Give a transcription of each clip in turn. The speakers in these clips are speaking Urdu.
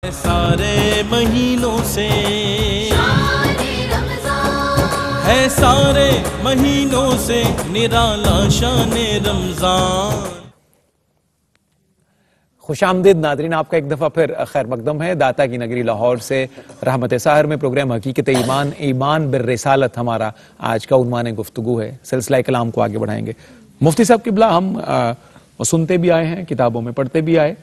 سارے مہینوں سے ہے سارے مہینوں سے نرالا شان رمضان۔ خوش آمدید ناظرین، آپ کا ایک دفعہ پھر خیر مقدم ہے داتا کی نگری لاہور سے رحمت ساحر میں پروگرام حقیقت ایمان، ایمان بالرسالت ہمارا آج کا عنوان گفتگو ہے۔ سلسلہ کلام کو آگے بڑھائیں گے۔ مفتی صاحب قبلہ ہم سنتے بھی آئے ہیں، کتابوں میں پڑھتے بھی آئے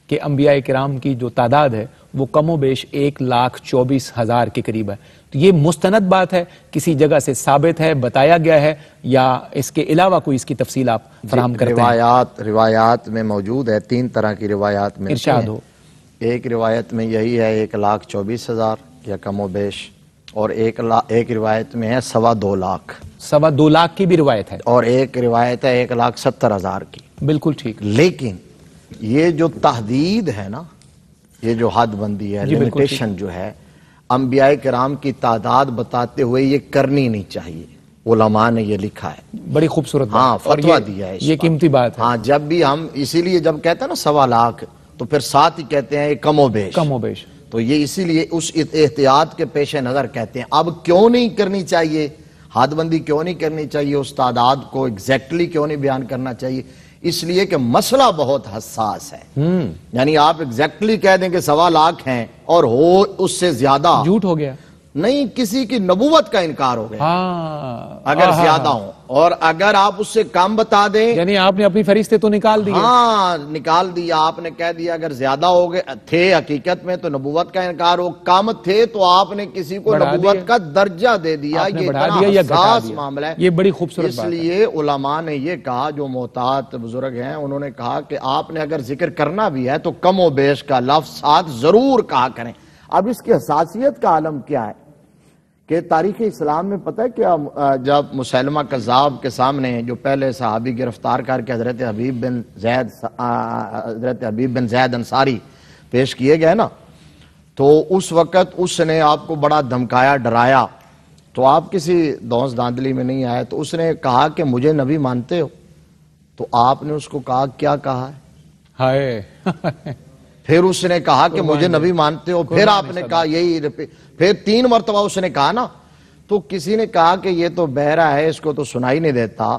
کہ انبیاء کرام کی جو تعداد ہے وہ کم و بیش 1,24,000 کے قریب ہے۔ تو یہ مستند بات ہے، کسی جگہ سے ثابت ہے، بتایا گیا ہے، یا اس کے علاوہ کوئی اس کی تفصیل آپ فراہم کرتے ہیں؟ روایات میں موجود ہے، 3 طرح کی روایات میں ارشاد ہو۔ ایک روایت میں یہی ہے 1,24,000 یا کم و بیش، اور ایک روایت میں ہے 2.25 لاکھ، 2.25 لاکھ کی بھی روایت ہے، اور ایک روایت ہے 1,70,000 کی۔ بالکل ٹھیک۔ لیکن یہ جو تحدید ہے نا، یہ جو حد بندی ہے، لیمیٹیشن جو ہے، انبیاء کرام کی تعداد بتاتے ہوئے یہ کرنی نہیں چاہیے۔ علماء نے یہ لکھا ہے، بڑی خوبصورت بات، ہاں فتویٰ دیا ہے، یہ قیمتی بات ہے۔ ہاں، جب بھی ہم اسی لیے جب کہتے ہیں نا 2.25 لاکھ تو پھر ساتھ ہی کہتے ہیں کم و بیش، کم و بیش، تو یہ اسی لیے اس احتیاط کے پیش نظر کہتے ہیں۔ اب کیوں نہیں کرنی چاہیے، حد بندی کیوں نہیں کرنی چاہیے، اس تعداد کو ایگزیکٹلی کیوں نہیں بیان کرنا چاہیے؟ اس لیے کہ مسئلہ بہت حساس ہے۔ یعنی آپ ایگزیکٹلی کہہ دیں کہ 2.25 لاکھ ہیں اور ہو اس سے زیادہ، جھوٹ ہو گیا، نہیں، کسی کی نبوت کا انکار ہو گیا اگر ہاں زیادہ ہوں، اور اگر آپ اس سے کم بتا دیں، یعنی آپ نے اپنی فہرست تو نکال دی، ہاں نکال دیا، آپ نے کہہ دیا اگر زیادہ ہو گئے تھے حقیقت میں تو نبوت کا انکار ہو، کم تھے تو آپ نے کسی کو نبوت کا درجہ دے دیا، یہ اتنا حساس معاملہ ہے۔ یہ بڑی خوبصورت اس لیے علماء نے یہ کہا، جو محتاط بزرگ ہیں انہوں نے کہا کہ آپ نے اگر ذکر کرنا بھی ہے تو کم و بیش کا لفظ ساتھ ضرور کہا کریں۔ اب اس کی حساسیت کا عالم کیا ہے کہ تاریخ اسلام میں پتہ ہے کیا، جب مسیلمہ کذاب کے سامنے جو پہلے صحابی گرفتار کر کے حضرت حبیب بن زید انصاری پیش کیے گئے نا، تو اس وقت اس نے آپ کو بڑا دھمکایا، ڈرایا، تو آپ کسی دونس داندلی میں نہیں آئے، تو اس نے کہا کہ مجھے نبی مانتے ہو؟ تو آپ نے اس کو کہا کیا کہا ہے؟ ہائے پھر اس نے کہا کہ مجھے نبی مانتے ہو، پھر آپ نے کہا یہی، پھر 3 مرتبہ اس نے کہا نا، تو کسی نے کہا کہ یہ تو بہرا ہے، اس کو تو سنائی نہیں دیتا،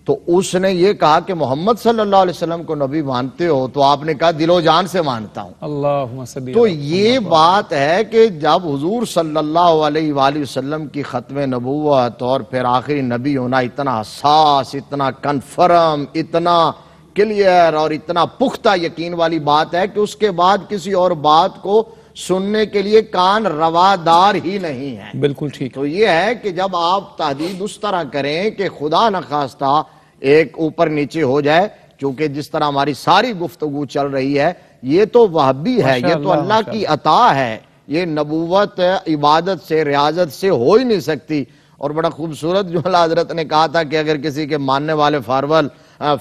تو اس نے یہ کہا کہ محمد صلی اللہ علیہ وسلم کو نبی مانتے ہو؟ تو آپ نے کہا دل و جان سے مانتا ہوں۔ اللہم صلی۔ تو یہ بات ہے کہ جب حضور صلی اللہ علیہ وآلہ وسلم کی ختم نبوت اور پھر آخری نبی ہونا اتنا حساس، اتنا کنفرم، اتنا کلیئر اور اتنا پختہ یقین والی بات ہے کہ اس کے بعد کسی اور بات کو سننے کے لیے کان روادار ہی نہیں ہے۔ بالکل ٹھیک۔ تو یہ ہے کہ جب آپ تحدید اس طرح کریں کہ خدا نخواستہ ایک اوپر نیچے ہو جائے، چونکہ جس طرح ہماری ساری گفتگو چل رہی ہے، یہ تو وہابی ہے، یہ تو اللہ کی عطا ہے، یہ نبوت عبادت سے، ریاضت سے ہو ہی نہیں سکتی۔ اور بڑا خوبصورت جو حضرت نے کہا تھا کہ اگر کسی کے ماننے والے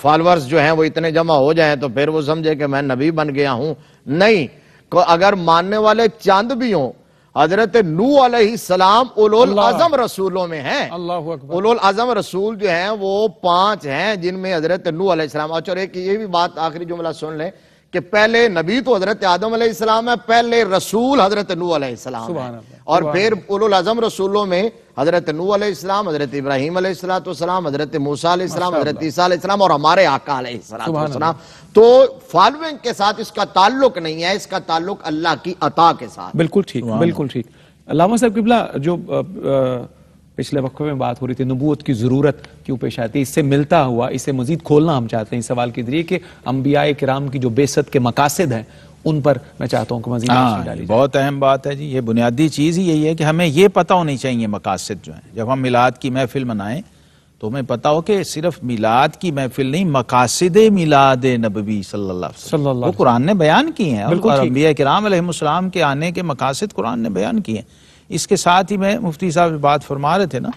فالورز جو ہیں وہ اتنے جمع ہو جائیں تو پھر وہ سمجھے کہ میں نبی بن گیا ہوں۔ نہیں، اگر ماننے والے چند بھی ہوں، حضرت نوح علیہ السلام اولوالعظم رسولوں میں ہیں۔ اولوالعظم رسول جو ہیں وہ 5 ہیں، جن میں حضرت نوح علیہ السلام۔ اور ایک یہ بھی بات آخری جملہ سن لیں کہ پہلے نبی تو حضرت آدم علیہ السلام ہے، پہلے رسول حضرت نوح علیہ السلام ہے، اور پھر اولوالعظم رسولوں میں حضرت نوح علیہ السلام، حضرت ابراہیم علیہ السلام، حضرت موسیٰ علیہ السلام، حضرت عیسیٰ علیہ السلام، اور ہمارے آقا علیہ السلام۔ تو فالوئنگ کے ساتھ اس کا تعلق نہیں ہے، اس کا تعلق اللہ کی عطا کے ساتھ۔ بالکل ٹھیک، بالکل ٹھیک۔ علامہ صاحب قبلہ، جو پچھلے وقفے میں بات ہو رہی تھی نبوت کی ضرورت کیوں پیش آتی ہے، اس سے ملتا ہوا، اسے مزید کھولنا ہم چاہتے ہیں اس سوال کے ذریعے کہ انبیاء کرام کی جو بعثت کے مقاصد ہیں ان پر میں چاہتا ہوں کہ مزید روشنی ڈالی جائے۔ بہت اہم بات ہے جی، یہ بنیادی چیز ہی یہی ہے کہ ہمیں یہ پتہ ہونی چاہیے مقاصد جو ہیں۔ جب ہم میلاد کی محفل منائیں تو ہمیں پتہ ہو کہ صرف میلاد کی محفل نہیں، مقاصد میلاد نبوی صلی اللہ علیہ وسلم وہ قرآن نے بیان کی ہیں، اور انبیاء کرام علیہ السلام کے آنے کے مقاصد قرآن نے بیان کی ہیں۔ اس کے ساتھ ہی میں مفتی صاحب بات فرما رہے تھے نا،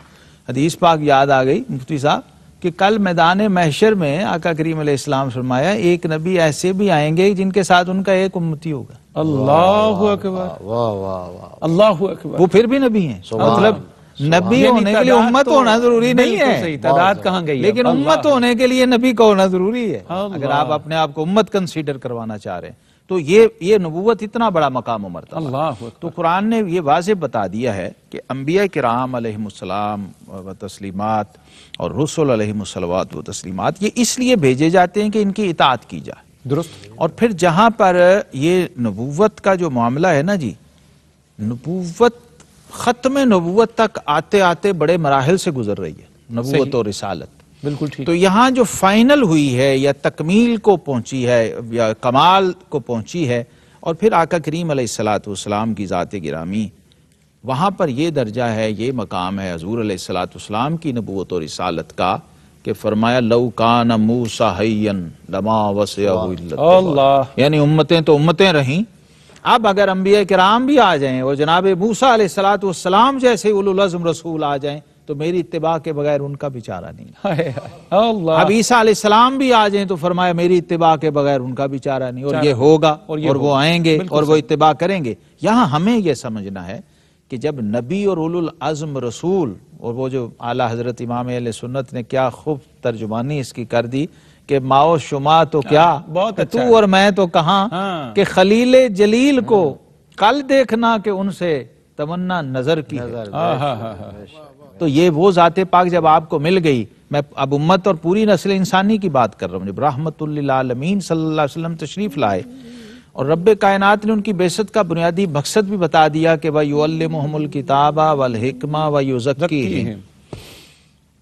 حدیث پاک یاد آ گئی مفتی صاحب کہ کل میدان محشر میں آقا کریم علیہ السلام فرمایا ایک نبی ایسے بھی آئیں گے جن کے ساتھ ان کا ایک امتی ہوگا۔ اللہ اکبر، واہ واہ واہ، اللہ اکبر، وہ پھر بھی نبی ہیں۔ مطلب نبی ہونے کے لیے امت ہونا ضروری نہیں ہے، تعداد کہاں گئی، لیکن امت ہونے کے لیے نبی کا ہونا ضروری ہے۔ اگر آپ اپنے آپ کو امت کنسیڈر کروانا چاہ رہے ہیں تو یہ نبوت اتنا بڑا مقام و مرتبہ. اللہ اکبر. تو قرآن نے یہ واضح بتا دیا ہے کہ انبیاء کرام علیہم السلام و تسلیمات اور رسول علیہم الصلوات و تسلیمات یہ اس لیے بھیجے جاتے ہیں کہ ان کی اطاعت کی جائے. درست. اور پھر جہاں پر یہ نبوت کا جو معاملہ ہے نا جی، نبوت ختم نبوت تک آتے آتے بڑے مراحل سے گزر رہی ہے نبوت اور رسالت. بالکل ٹھیک. تو یہاں جو فائنل ہوئی ہے یا تکمیل کو پہنچی ہے یا کمال کو پہنچی ہے، اور پھر آقا کریم علیہ الصلوۃ والسلام کی ذات گرامی، وہاں پر یہ درجہ ہے، یہ مقام ہے حضور علیہ الصلوۃ والسلام کی نبوت اور رسالت کا کہ فرمایا لو کان موسیٰ حیا لما وسعہ الا اللہ. یعنی امتیں تو امتیں رہیں، اب اگر انبیاء کرام بھی آ جائیں اور جناب موسیٰ علیہ الصلوۃ والسلام جیسے اولو العزم رسول آ جائیں تو میری اتباع کے بغیر ان کا بھی چارہ نہیں. اللہ. اب عیسیٰ علیہ السلام بھی آ جائیں تو فرمایا میری اتباع کے بغیر ان کا بھی چارہ نہیں، اور یہ ہوگا اور وہ آئیں گے اور وہ اتباع کریں گے. یہاں ہمیں یہ سمجھنا ہے کہ جب نبی اور اولو العزم رسول، اور وہ جو اعلیٰ حضرت امام اہل سنت نے کیا خوب ترجمانی اس کی کر دی کہ ماؤ شما تو کیا، بہت اچھا تو اور میں تو کہاں، کہ خلیل جلیل کو کل دیکھنا کہ ان سے تمنا نظر کی ہے. تو یہ وہ ذات پاک جب آپ کو مل گئی، میں اب امت اور پوری نسل انسانی کی بات کر رہا ہوں، جب رحمت للعالمین صلی اللہ علیہ وسلم تشریف لائے اور رب کائنات نے ان کی بعثت کا بنیادی مقصد بھی بتا دیا کہ وَيُعَلِّمُهُمُ الْكِتَابَ وَالْحِكْمَةَ وَيُزَكِّيهِمْ،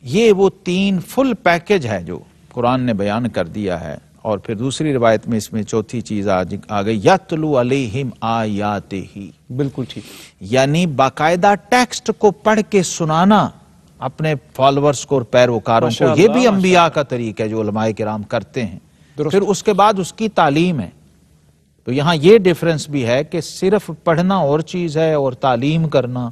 یہ وہ 3 فل پیکج ہے جو قرآن نے بیان کر دیا ہے. اور پھر دوسری روایت میں اس میں چوتھی چیز آ گئی یَتْلُو عَلَيْهِمْ آیَاتِهِ. بالکل ٹھیک. یعنی باقاعدہ ٹیکسٹ کو پڑھ کے سنانا اپنے فالورز کو اور پیروکاروں کو، یہ بھی انبیاء کا طریقہ ہے جو علماء کرام کرتے ہیں. پھر اس کے بعد اس کی تعلیم ہے. تو یہاں یہ ڈیفرنس بھی ہے کہ صرف پڑھنا اور چیز ہے اور تعلیم کرنا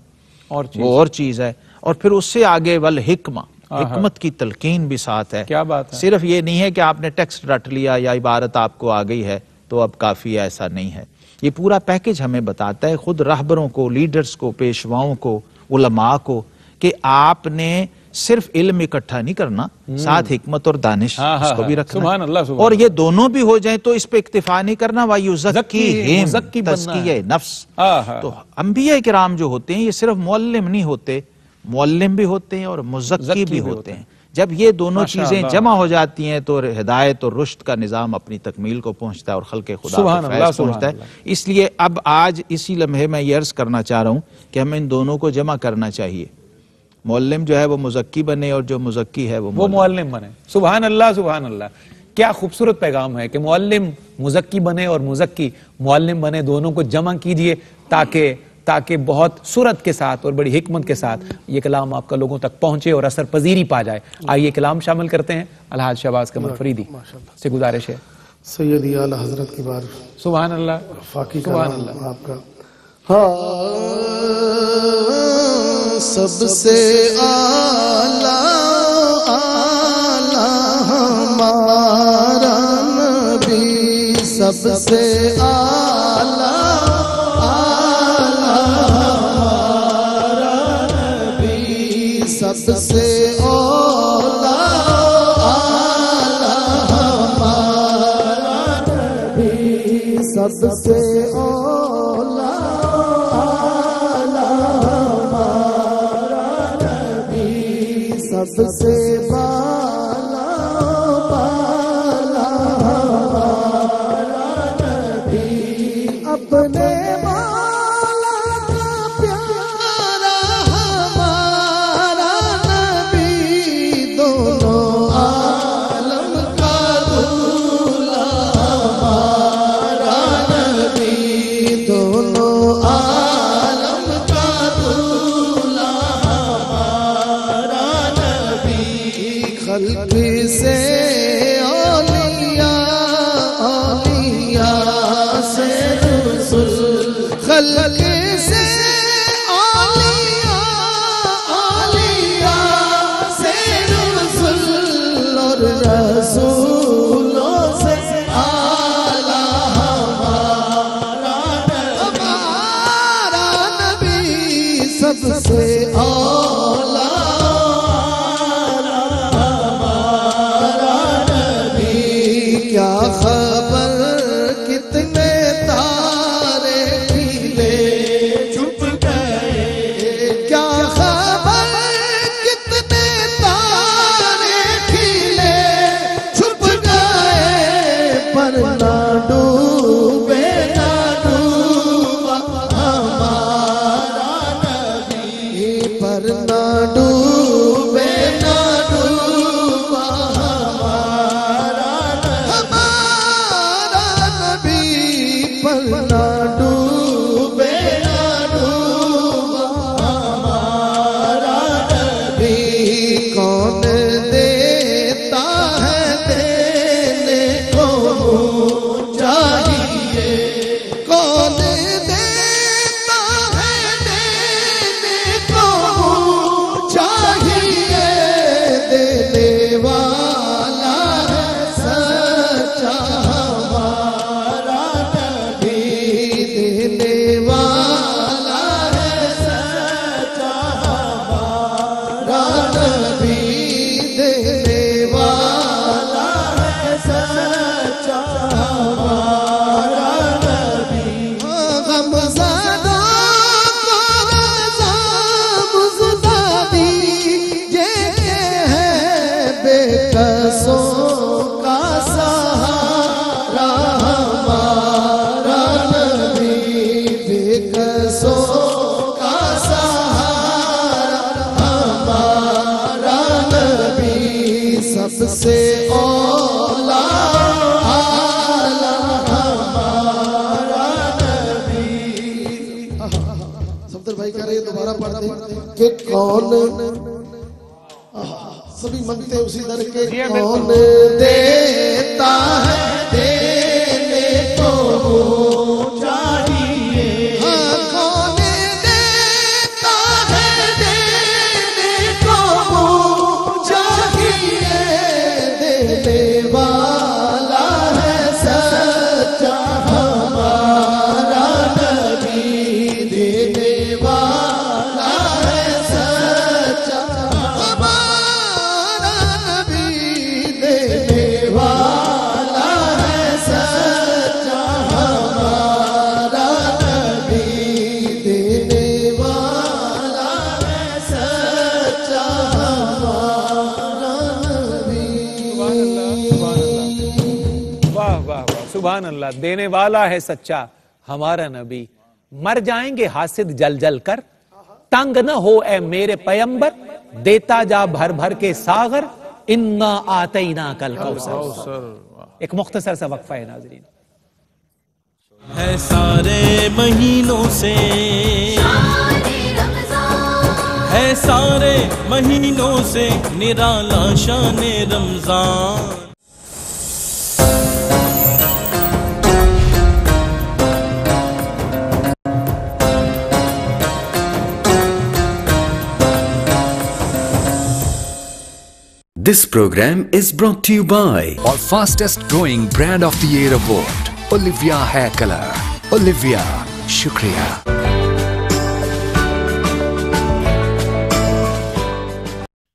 وہ اور چیز ہے. اور پھر اس سے آگے والحکمہ، حکمت کی تلقین بھی ساتھ ہے. کیا بات ہے. صرف یہ نہیں ہے کہ آپ نے ٹیکسٹ رٹ لیا یا عبارت آپ کو آ گئی ہے تو اب کافی، ایسا نہیں ہے. یہ پورا پیکج ہمیں بتاتا ہے خود رہبروں کو، لیڈرز کو، پیشواؤں کو، علماء کو، کہ آپ نے صرف علم اکٹھا نہیں کرنا، ساتھ حکمت اور دانش اس کو بھی رکھنا. سبحان اللہ. سبحان اور یہ دونوں بھی ہو جائیں تو اس پہ اکتفا نہیں کرنا. وَيُزَكِّيهِمْ، تزکیہ نفس. تو انبیاء کرام جو ہوتے ہیں یہ صرف معلم نہیں ہوتے، معلم بھی ہوتے ہیں اور مزکی بھی ہوتے ہیں. جب یہ دونوں چیزیں جمع ہو جاتی ہیں تو ہدایت اور رشد کا نظام اپنی تکمیل کو پہنچتا ہے اور خلق خدا کو فیض پہنچتا ہے. اس لیے اب آج اسی لمحے میں یہ عرض کرنا چاہ رہا ہوں کہ ہمیں ان دونوں کو جمع کرنا چاہیے. معلم جو ہے وہ مزکی بنے اور جو مزکی ہے وہ معلم بنے. سبحان اللہ. سبحان اللہ. کیا خوبصورت پیغام ہے کہ معلم مزکی بنے اور مزکی معلم بنے، دونوں کو جمع کیجئے تاکہ بہت سرعت کے ساتھ اور بڑی حکمت کے ساتھ یہ کلام آپ کا لوگوں تک پہنچے اور اثر پذیری پا جائے. آئیے کلام شامل کرتے ہیں. الحاج شہباز قمر فریدی سے گزارش ہے. سیدی اعلی حضرت کی بار. سبحان اللہ. فاقی سبحان کلام اللہ. آپ کا. سب سے اعلی ہمارا نبی، سب سے اعلی سب سے اولا ہمارا نبی، سب سے اولا ہمارا نبی، سب سے بالا ہمارا نبی، اپنے کیا خبر کتنے بھائی کہہ رہے ہیں دوبارہ پڑھ دیں کہ کون سبھی منگتے ہیں اسی در کے کون دیتا ہے دینے کو چاہیے کون دیتا ہے دینے کو چاہیے دینے والا ہے سچا ہمارا نبی دینے والا ہے سچا ہمارا نبی دینے والا ہے سچا ہمارا نبی دینے والا ہے سچا ہمارا نبی واہ واہ واہ سبحان اللہ. دینے والا ہے سچا ہمارا نبی. مر جائیں گے حاسد جل جل کر, تنگ نہ ہو اے میرے پیمبر, دیتا جا بھر بھر کے ساغر, انا آتینا کل کوثر. ایک مختصر سا وقفہ ہے ناظرین. ہے سارے مہینوں سے, ہے سارے مہینوں سے نرالا شان رمضان. This program is brought to you by our fastest growing brand of the year award, Olivia Hair Color. Olivia, shukriya.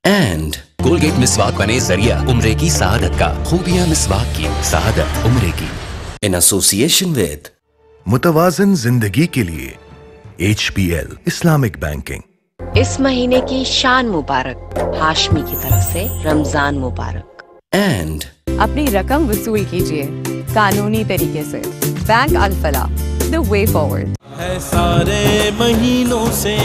And Colgate مسواک بنے ذریعہ عمرے کی سعادت کا. خوبیاں مسواک کی, سعادت عمرے کی. In association with متوازن زندگی کے لیے HBL اسلامک بینکنگ. اس مہینے کی شان مبارک ہاشمی کی طرف سے رمضان مبارک. and اپنی رقم وصول کیجیے قانونی طریقے سے. Bank Alfalah, the way forward. ہے سارے مہینوں سے,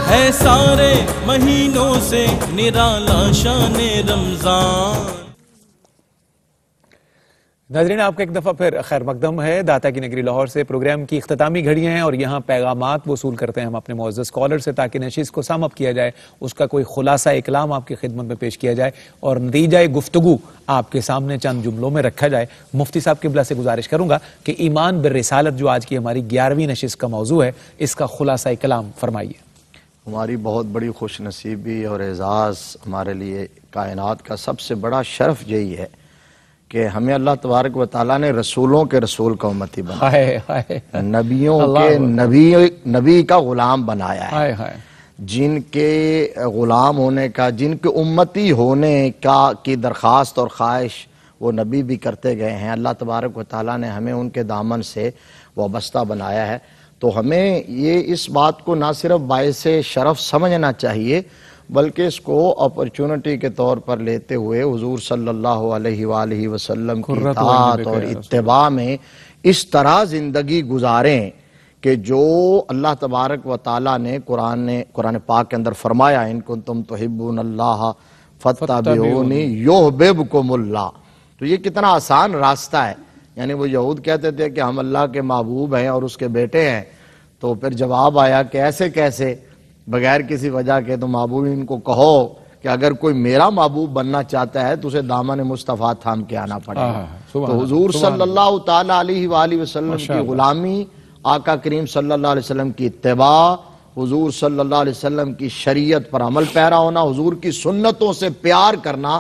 ہے سارے مہینوں سے نرالا شان رمضان. ناظرین آپ کا ایک دفعہ پھر خیر مقدم ہے داتا کی نگری لاہور سے. پروگرام کی اختتامی گھڑیاں ہیں اور یہاں پیغامات وصول کرتے ہیں ہم اپنے معزز اسکالر سے تاکہ نشست کو سم اپ کیا جائے, اس کا کوئی خلاصہ اکلام آپ کی خدمت میں پیش کیا جائے اور نتیجہ گفتگو آپ کے سامنے چند جملوں میں رکھا جائے. مفتی صاحب قبلہ سے گزارش کروں گا کہ ایمان بالرسالت جو آج کی ہماری 11ویں نشست کا موضوع ہے, اس کا خلاصہ اکلام فرمائیے. ہماری بہت بڑی خوش نصیبی اور اعزاز, ہمارے لیے کائنات کا سب سے بڑا شرف یہی ہے کہ ہمیں اللہ تبارک و تعالیٰ نے رسولوں کے رسول کا امتی بنایا, نبیوں کے نبی کا غلام بنایا ہے. جن کے غلام ہونے کا, جن کے امتی ہونے کی درخواست اور خواہش وہ نبی بھی کرتے گئے ہیں. اللہ تبارک و تعالیٰ نے ہمیں ان کے دامن سے وابستہ بنایا ہے. تو ہمیں یہ اس بات کو نہ صرف باعث شرف سمجھنا چاہیے بلکہ اس کو اپرچونٹی کے طور پر لیتے ہوئے حضور صلی اللہ علیہ وآلہ وسلم کی اطاعت اور اتباع میں اس طرح زندگی گزاریں کہ جو اللہ تبارک و تعالیٰ نے قرآن پاک کے اندر فرمایا, ان کنتم تحبون اللہ فاتبعونی یحببکم اللہ. تو یہ کتنا آسان راستہ ہے. یعنی وہ یہود کہتے تھے کہ ہم اللہ کے محبوب ہیں اور اس کے بیٹے ہیں, تو پھر جواب آیا کہ ایسے کیسے, بغیر کسی وجہ کے. تو محبوبین کو کہو کہ اگر کوئی میرا محبوب بننا چاہتا ہے تو اسے دامن مصطفیٰ تھام کے آنا پڑے گا. تو حضور صلی اللہ تعالیٰ علیہ وآلہ وسلم کی غلامی, آقا کریم صلی اللہ علیہ وسلم کی اتباع, حضور صلی اللہ علیہ وسلم کی شریعت پر عمل پیرا ہونا, حضور کی سنتوں سے پیار کرنا,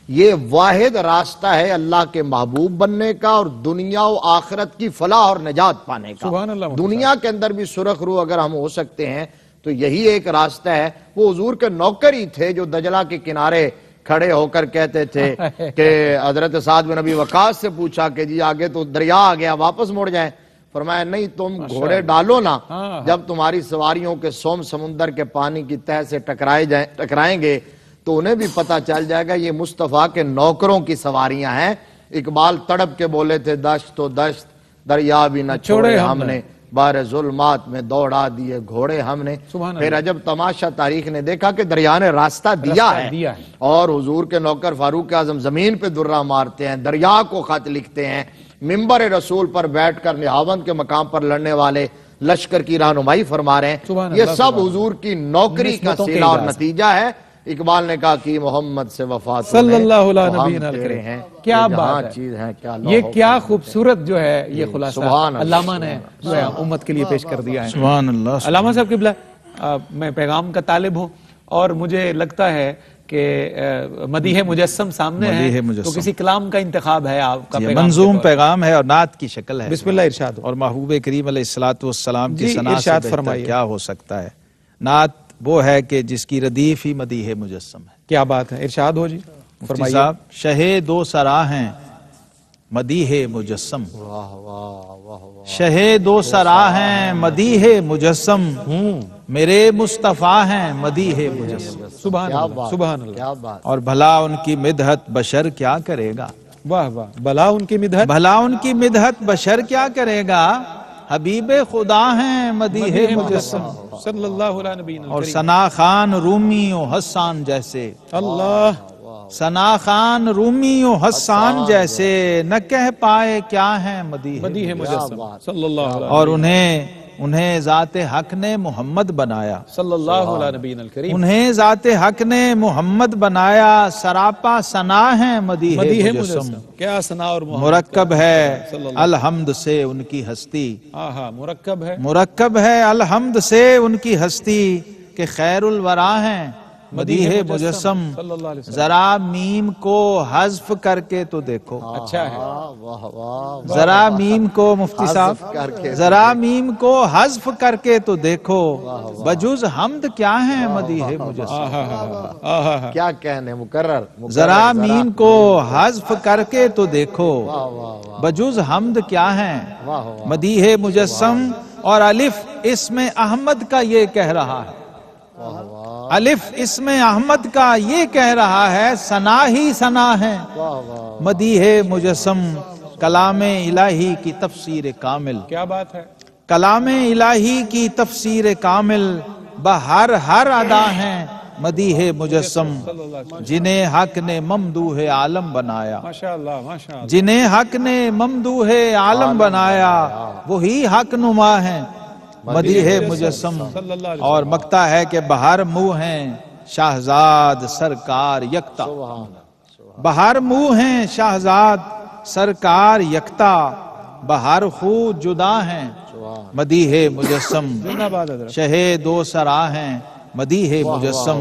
یہ واحد راستہ ہے اللہ کے محبوب بننے کا اور دنیا و آخرت کی فلاح اور نجات پانے کا. دنیا کے اندر بھی سرخ رو اگر ہم ہو سکتے ہیں تو یہی ایک راستہ ہے. وہ حضور کے نوکر ہی تھے جو دجلہ کے کنارے کھڑے ہو کر کہتے تھے کہ حضرت سعد بن ابی وقاص سے پوچھا کہ جی آگے تو دریا آ گیا, واپس مڑ جائیں. فرمایا نہیں, تم گھوڑے ڈالو نا, جب تمہاری سواریوں کے سوم سمندر کے پانی کی تہ سے ٹکرائیں گے تو انہیں بھی پتہ چل جائے گا یہ مصطفیٰ کے نوکروں کی سواریاں ہیں. اقبال تڑپ کے بولے تھے دشت و دشت دریا بھی نہ چھوڑے ہم نے, بار ظلمات میں دوڑا دیے گھوڑے ہم نے. پھر عجب تماشا تاریخ نے دیکھا کہ دریا نے راستہ دیا ہے اور حضور کے نوکر فاروق اعظم زمین پہ درہ مارتے ہیں, دریا کو خط لکھتے ہیں. منبر رسول پر بیٹھ کر نہاوند کے مقام پر لڑنے والے لشکر کی رہنمائی فرما رہے ہیں. یہ سب حضور کی نوکری کا صلہ اور نتیجہ ہے. اقبال نے کہا کہ محمد سے وفات صلی اللہ علیہ نبینا الکریم. کیا بات ہے, یہ کیا خوبصورت جو ہے یہ خلاصہ علامہ نے جو ہے امت کے لیے پیش کر دیا ہے. سبحان اللہ. علامہ صاحب قبلہ, میں پیغام کا طالب ہوں اور مجھے لگتا ہے کہ مدیح مجسم سامنے ہے, تو کسی کلام کا انتخاب ہے آپ کا. منظوم پیغام ہے اور نعت کی شکل ہے. بسم اللہ ارشاد. اور محبوب کریم علیہ السلام کی ثنا سے بہتر کیا ہو سکتا ہے. نعت وہ ہے کہ جس کی ردیف ہی مدیح مجسم ہے. کیا بات ہے, ارشاد ہو جی. مفتی صاحب, شہ دو سرا ہیں مدیح مجسم. شہ دو سرا ہیں مدیح مجسم, میرے مصطفیٰ ہیں مدیح مجسم. سبحان اللہ, سبحان اللہ. اور بھلا ان کی مدحت بشر کیا کرے گا. واہ واہ. بھلا ان کی مدحت, بھلا ان کی مدحت بشر کیا کرے گا. حبیب خدا ہیں مدیح مجسم. صلی اللہ علیہ نبینا. اور ثنا خان رومی و حسان جیسے. اللہ. ثنا خان رومی و حسان جیسے نہ کہہ پائے کیا ہیں مدیح مجسم. صلی اللہ علیہ. اور انہیں ذات حق نے محمد بنایا. صلی اللہ علیہ نبینا الکریم. انہیں ذات حق نے محمد بنایا. سراپا ثنا ہے مدیح مجسم. کیا ثنا اور محمد. مرکب ہے الحمد سے ان کی ہستی. مرکب ہے, مرکب ہے الحمد سے ان کی ہستی, کہ خیر الورا ہیں مدیح مجسم. ذرا میم کو حذف کر کے تو دیکھو. اچھا ہے. ذرا میم کو مفتی صاحب, ذرا میم کو حذف کر کے تو دیکھو. بجز حمد کیا ہے مدیح مجسم. کیا کہنے مکرر. ذرا میم کو حذف کر کے تو دیکھو. بجز حمد کیا ہے مدیح مجسم. اور الف اسم احمد کا یہ کہہ رہا ہے. الف اسم احمد کا یہ کہہ رہا ہے. ثنا ہی ثنا ہے مدیح مجسم. کلام الہی کی تفسیر کامل. کیا بات ہے. کلام الہی کی تفسیر کامل. بہر ہر ادا ہیں مدیح مجسم. جنہیں حق نے ممدوح عالم بنایا. ماشاءاللہ, ماشاءاللہ. جنہیں حق نے ممدوح عالم بنایا, وہی حق نما ہیں مدیح مجسم. اور مکتا ہے کہ بہر منہ ہیں شہزاد سرکار یکتا. بہر منہ ہیں شہزاد سرکار یکتا. بہر خود جدا ہیں مدیح مجسم. شہ دو سرا ہیں مدیح مجسم.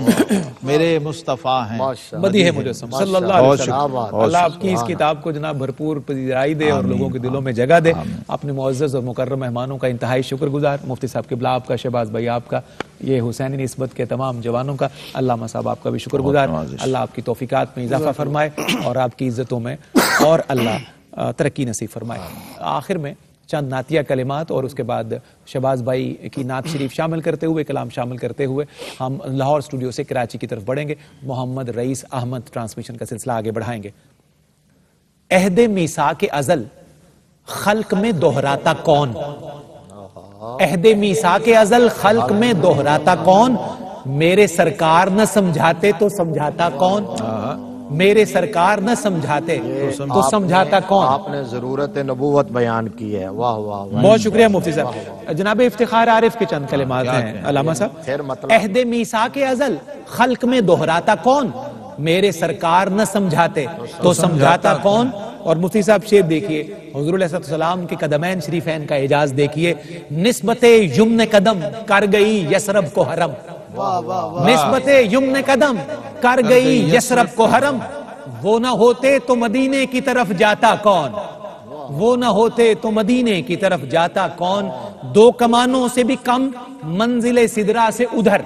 میرے مصطفیٰ ہیں مدیح مجسم. صلی اللہ علیہ وسلم. اللہ آپ کی اس کتاب کو جناب بھرپور پذیرائی دے اور لوگوں کے دلوں میں جگہ دے. اپنے معزز اور مکرم مہمانوں کا انتہائی شکر گزار. مفتی صاحب قبلہ آپ کا, شہباز بھائی آپ کا, یہ حسینی نسبت کے تمام جوانوں کا. علامہ صاحب آپ کا بھی شکر گزار. اللہ آپ کی توفیقات میں اضافہ فرمائے اور آپ کی عزتوں میں اور اللہ ترقی نصیب فرمائے. آخر میں چند نعتیہ کلمات اور اس کے بعد شہباز بھائی کی نعت شریف شامل کرتے ہوئے, کلام شامل کرتے ہوئے ہم لاہور اسٹوڈیو سے کراچی کی طرف بڑھیں گے. محمد رئیس احمد ٹرانسمیشن کا سلسلہ آگے بڑھائیں گے. عہد میثاق ازل خلق میں دہراتا کون. عہد میثاق ازل خلق میں دہراتا کون. میرے سرکار نہ سمجھاتے تو سمجھاتا کون. میرے سرکار نہ سمجھاتے تو سمجھاتا کون. آپ نے ضرورت نبوت بیان کی ہے. واہ واہ. بہت شکریہ مفتی صاحب. جناب افتخار عارف کے چند کلمات ہیں علامہ صاحب. عہد میثاق ازل خلق میں دہراتا کون. میرے سرکار نہ سمجھاتے تو سمجھاتا کون. اور مفتی صاحب شعر دیکھیے, حضور علیہ السلام کے قدمین شریفین کا اعجاز دیکھیے. نسبت یمن قدم کر گئی یسرب کو حرم. نسبت یمن قدم کر گئی یسرب کو حرم. وہ نہ ہوتے تو مدینے کی طرف جاتا کون. وہ نہ ہوتے تو مدینے کی طرف جاتا کون. دو کمانوں سے بھی کم منزل سدرا سے ادھر.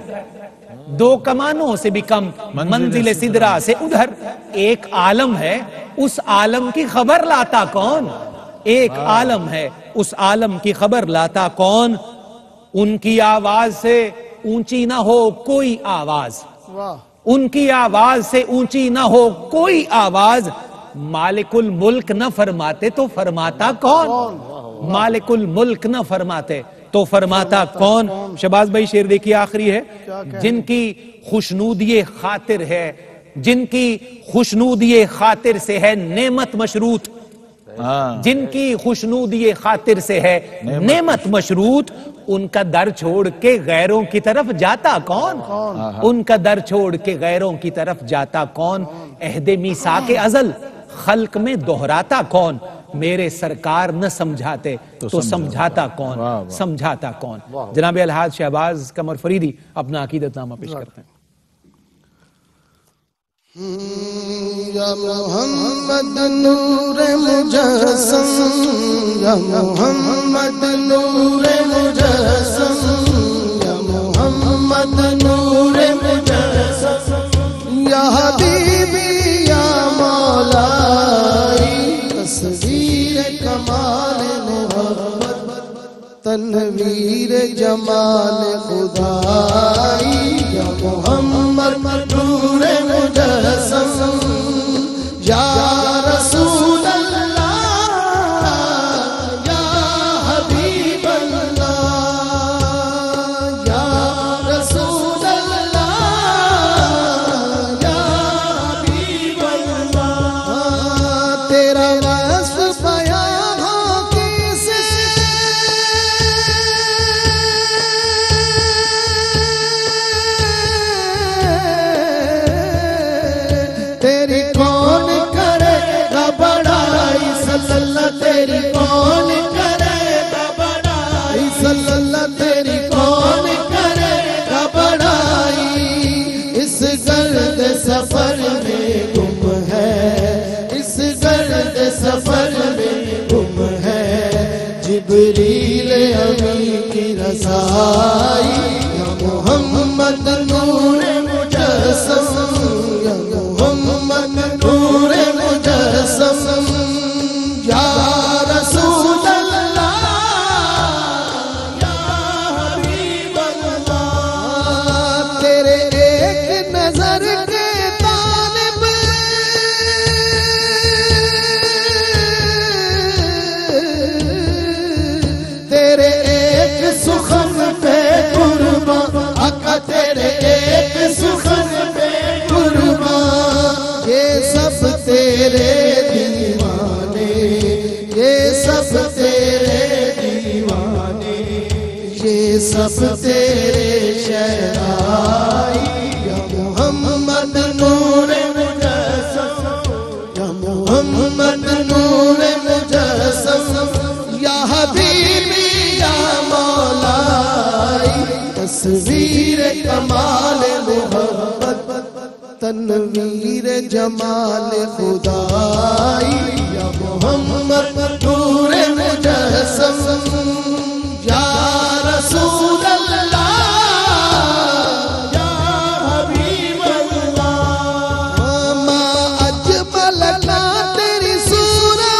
دو کمانوں سے بھی کم منزل سدرا سے ادھر. ایک عالم ہے اس عالم کی خبر لاتا کون. ایک عالم ہے اس عالم کی خبر لاتا کون. ان کی آواز سے اونچی نہ ہو کوئی آواز. ان کی آواز سے اونچی نہ ہو کوئی آواز. مالک الملک نہ فرماتے تو فرماتا کون. مالک الملک نہ فرماتے تو فرماتا کون. شہباز بھائی شعر دیکھیے آخری ہے. جن کی خوشنودی خاطر ہے, جن کی خوشنودی خاطر سے ہے نعمت مشروط. جن کی خوشنودی خاطر سے ہے نعمت مشروط، ان کا در چھوڑ کے غیروں کی طرف جاتا کون؟ ان کا در چھوڑ کے غیروں کی طرف جاتا کون؟ عہد میثاق ازل خلق میں دہراتا کون؟ میرے سرکار نہ سمجھاتے تو سمجھاتا کون؟ سمجھاتا کون؟ جناب الحاج شہباز قمر فریدی اپنا عقیدت نامہ پیش کرتے ہیں۔ یا محمد نور مجسم، یا محمد نور مجسم، یا محمد نور مجسم، یا حبیبی یا مولائی، تصویر کمال محبت، تنویر جمال خدائی، یا محمد نور مجسم، یا رسول اللہ، یا حبیب اللہ، یا رسول اللہ، یا حبیب اللہ، تیرا وصف بیان ہو کیسے، تیری کون کرے گا بڑائی صلی اللہ، تیری کون کرے گا بڑائی صلی اللہ، تیری کون کرے گا بڑائی، اس گرد سفر میں گم ہے، اس گرد سفر میں گم ہے، جبریل امین کی رسائی، یا محمد نور مجسم، یا محمد نور مجسم، یا رسول اللہ، یا حبیب اللہ، تیرے ایک نظر کے طالب، تیرے ایک سخن پہ قربان، آقا تیرے ایک سخن پہ قربان، یہ سب تیرے دیوانے، یہ سب تیرے دیوانے، یہ سب تیرے شہدائی، یا محمد نور مجسم، یا محمد نور مجسم، یا حبیبی یا مولائی، تصویر کمال محبت، تنویر جمال خدائی، یا محمد نور مجسم، یا رسول اللہ، یا حبیب اللہ، ما اجمل کا تیری صورت،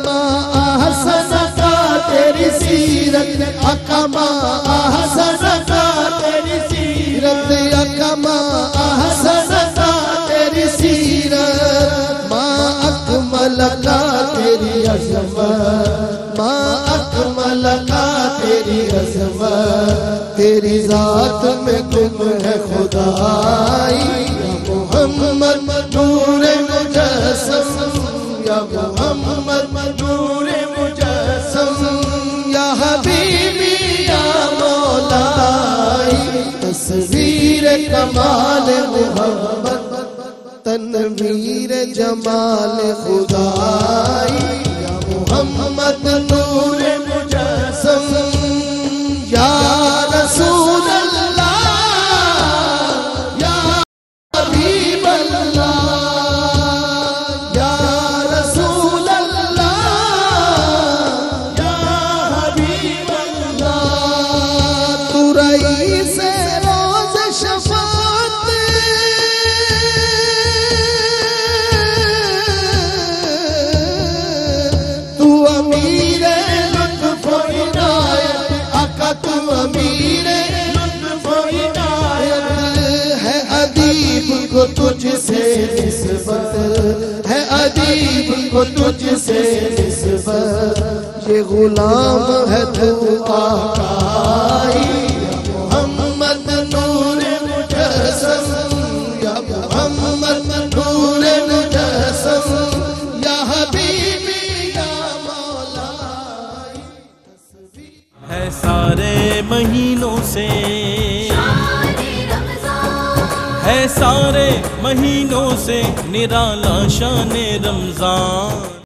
ما احسن کا تیری سیرت، آقا ما احسن کا تیری سیرت، آقا ما احسن کا تیری سیرت، ما اکمل کا تیری عظمت، ما اکمل کا تیری عظمت، تیری ذات میں گم ہے خدائی، یا محمد نور مجسم، یا محمد نور مجسم، یا حبیبی یا مولائی، تصویر کمال محبت، تنویر جمال خدائی، یا محمد نور مجسم، یا رسول اللہ، یا حبیب اللہ، یا رسول اللہ، یا حبیب اللہ، تو رئیس روز شفاعت، تو امیر لطف و عنایت، آقا تو امیر لطف و عنایت، ہے ادیب کو تجھ سے نسبت، ہے ادیب کو تجھ سے نسبت، یہ غلام ہے تو آقائی، یا محمد نور مجسم، یا محمد یا حبیبی یا مولا ہے سارے مہینوں سے ہے سارے مہینوں سے نرالا شان رمضان